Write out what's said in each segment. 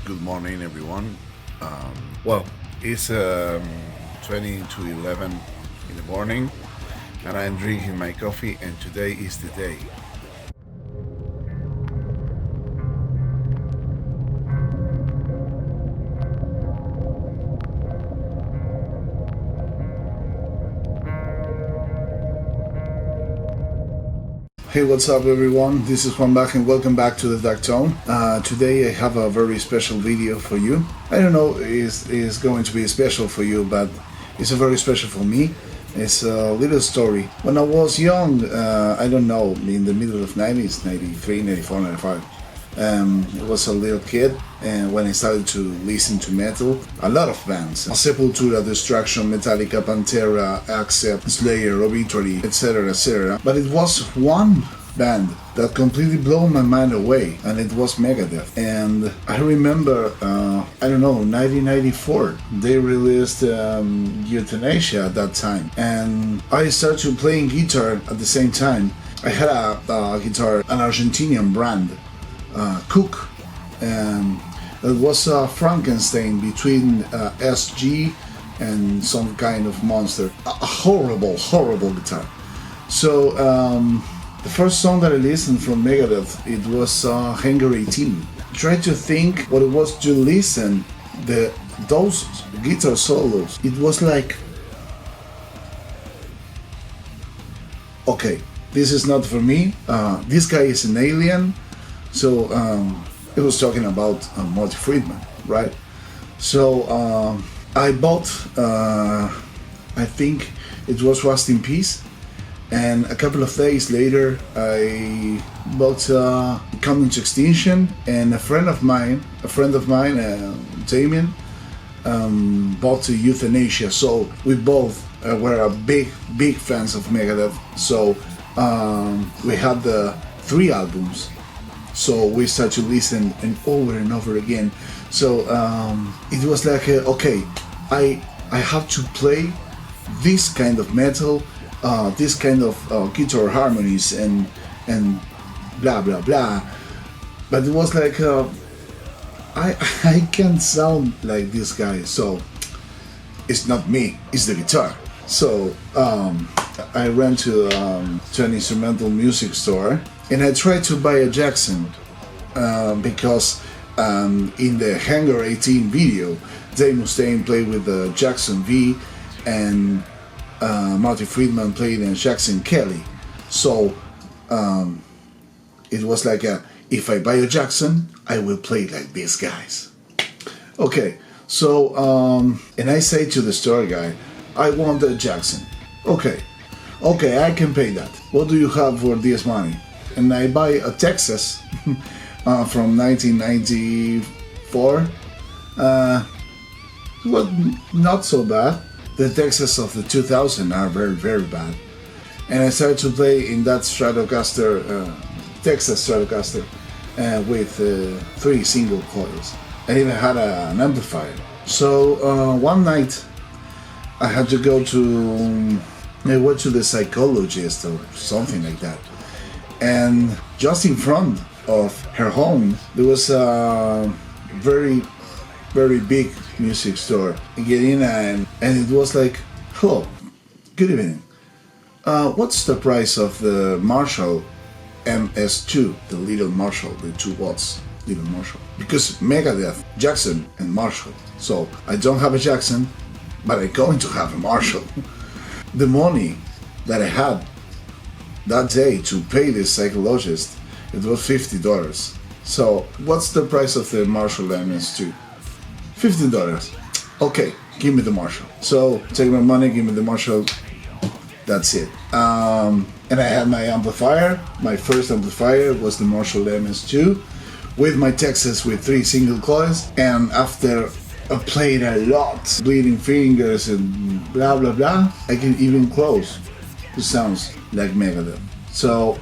Good morning, everyone. Well, it's 20 to 11 in the morning, and I'm drinking my coffee, and today is the day. Hey, what's up, everyone? This is Juan back, and welcome back to the Dark Tone. Today I have a very special video for you. I don't know if it's going to be special for you, but it's a very special for me. It's a little story. When I was young, I don't know, in the middle of 90s, 93, 94, 95, I was a little kid, and when I started to listen to metal, a lot of bands, Sepultura, Destruction, Metallica, Pantera, Accept, Slayer, Obituary, etc., etc. But it was one band that completely blew my mind away, and it was Megadeth. And I remember, 1994, they released Euthanasia at that time, and I started playing guitar at the same time. I had a guitar, an Argentinian brand, Cook, and it was a Frankenstein between SG and some kind of monster. A horrible guitar. So the first song that I listened from Megadeth, it was Hangar 18. Try to think what it was to listen those guitar solos. It was like, okay, this is not for me. This guy is an alien. So it was talking about MARTY Friedman, right? So I bought, I think it was Rust in Peace, and a couple of days later I bought Coming to Extinction, and a friend of mine, Damien, bought Euthanasia. So we both were big fans of Megadeth. So we had the 3 albums. So we started to listen and over again. So it was like, okay, I have to play this kind of metal, this kind of guitar harmonies and blah blah blah. But it was like, I can't sound like this guy, so it's not me, it's the guitar. So I ran to an instrumental music store, and I tried to buy a Jackson because in the Hangar 18 video, Dave Mustaine played with the Jackson V, and Marty Friedman played in Jackson Kelly. So it was like, if I buy a Jackson, I will play like these guys. Okay, so and I say to the store guy, I want a Jackson. Okay, I can pay that. What do you have for this money? And I buy a Texas from 1994. Well, not so bad. The Texas of the 2000 are very bad. And I started to play in that Stratocaster, Texas Stratocaster, with 3 single coils. I even had an amplifier. So one night I had to go to, I went to the psychologist or something like that. And just in front of her home, there was a very big music store. I get in, and it was like, hello, good evening. What's the price of the Marshall MS2, the little Marshall, the 2 watts little Marshall? Because Megadeth, Jackson, and Marshall. So I don't have a Jackson, but I'm going to have a Marshall. The money that I had that day to pay this psychologist, it was $50. So what's the price of the Marshall MS2? $15. Okay, give me the Marshall. So take my money, give me the Marshall. That's it. And I had my amplifier. My first amplifier was the Marshall MS2 with my Texas with 3 single coils. And after I played a lot, bleeding fingers and blah blah blah, I can even close. It sounds like Megadeth. So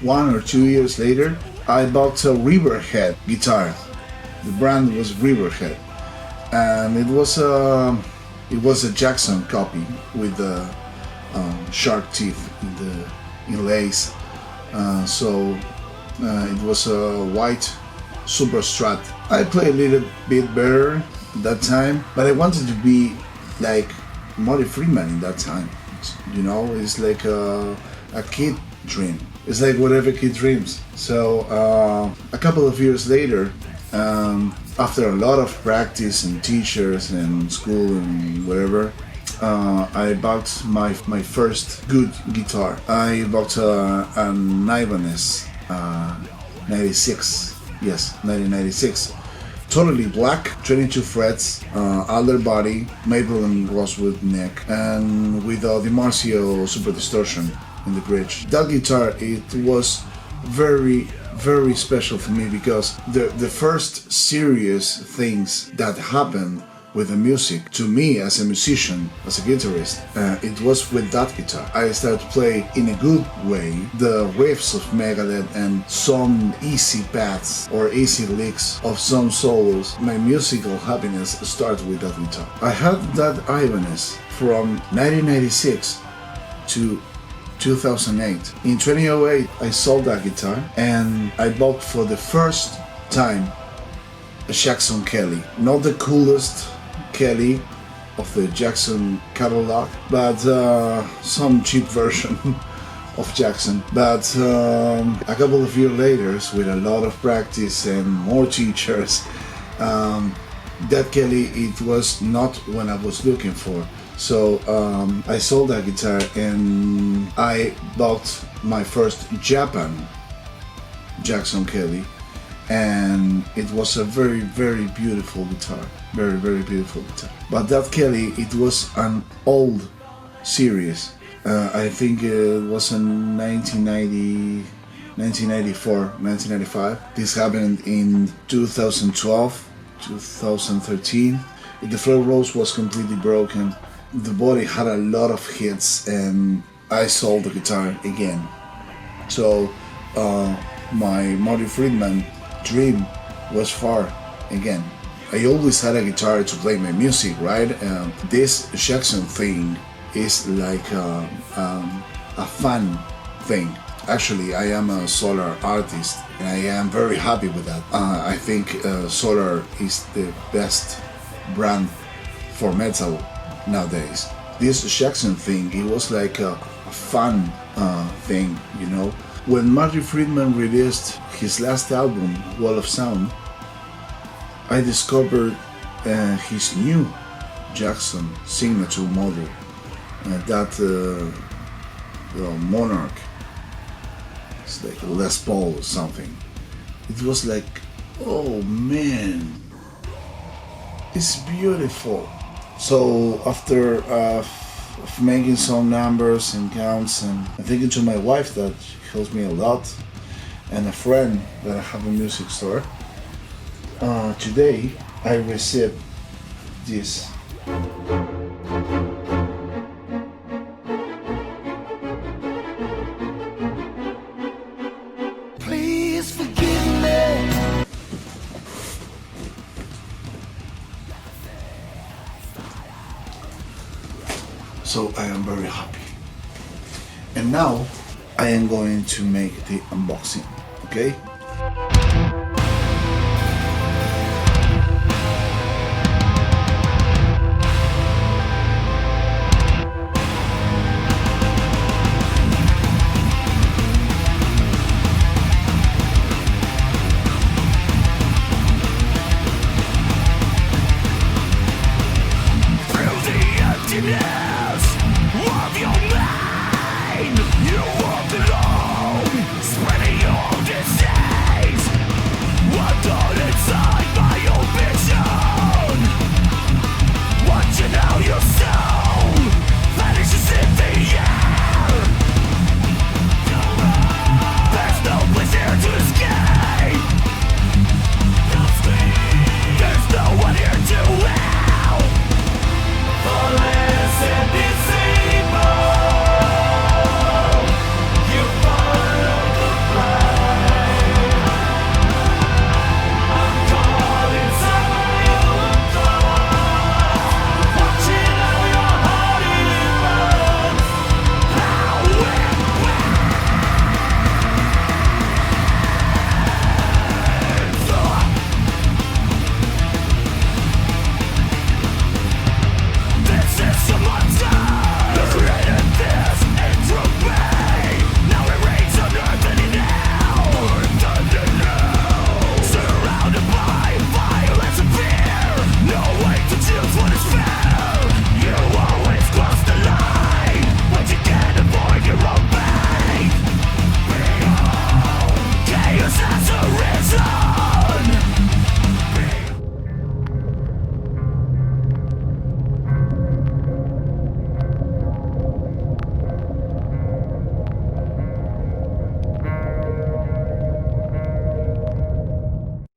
1 or 2 years later, I bought a Riverhead guitar. The brand was Riverhead, and it was a Jackson copy with the shark teeth in the inlays. So it was a white Super Strat. I play a little bit better that time, but I wanted to be like Marty Friedman in that time. You know, it's like a kid dream. It's like whatever kid dreams. So a couple of years later, after a lot of practice and teachers and school and whatever, I bought my first good guitar. I bought an Ibanez 96. Yes, 1996. Totally black, 22 frets, alder body, maple and rosewood neck, and with a DiMarzio super distortion in the bridge. That guitar, it was very special for me because the first serious things that happened with the music to me as a musician, as a guitarist, it was with that guitar. I started to play in a good way the riffs of Megadeth and some easy paths or easy licks of some solos. My musical happiness started with that guitar. I had that Ibanez from 1996 to 2008. In 2008, I sold that guitar and I bought for the first time a Jackson Kelly. Not the coolest Kelly of the Jackson catalog, but some cheap version of Jackson. But a couple of years later, with a lot of practice and more teachers, that Kelly, it was not what I was looking for. So I sold that guitar and I bought my first Japan Jackson Kelly, and it was a very beautiful guitar, very beautiful guitar. But that Kelly, it was an old series. I think it was in 1990, 1994, 1995. This happened in 2012, 2013. The floor rose was completely broken. The body had a lot of hits, and I sold the guitar again. So my Marty Friedman dream was far again. I always had a guitar to play my music, right? This Jackson thing is like a fun thing. Actually, I am a Solar artist, and I am very happy with that. I think Solar is the best brand for metal nowadays. This Jackson thing, it was like a fun thing, you know. When Marty Friedman released his last album, Wall of Sound, I discovered his new Jackson signature model, that Monarch. It's like a Les Paul or something. It was like, oh man, it's beautiful. So after making some numbers and counts and thinking to my wife that she helps me a lot, and a friend that I have a music store, today I received this. Please forgive me. So I am very happy. And now I am going to make the unboxing, okay?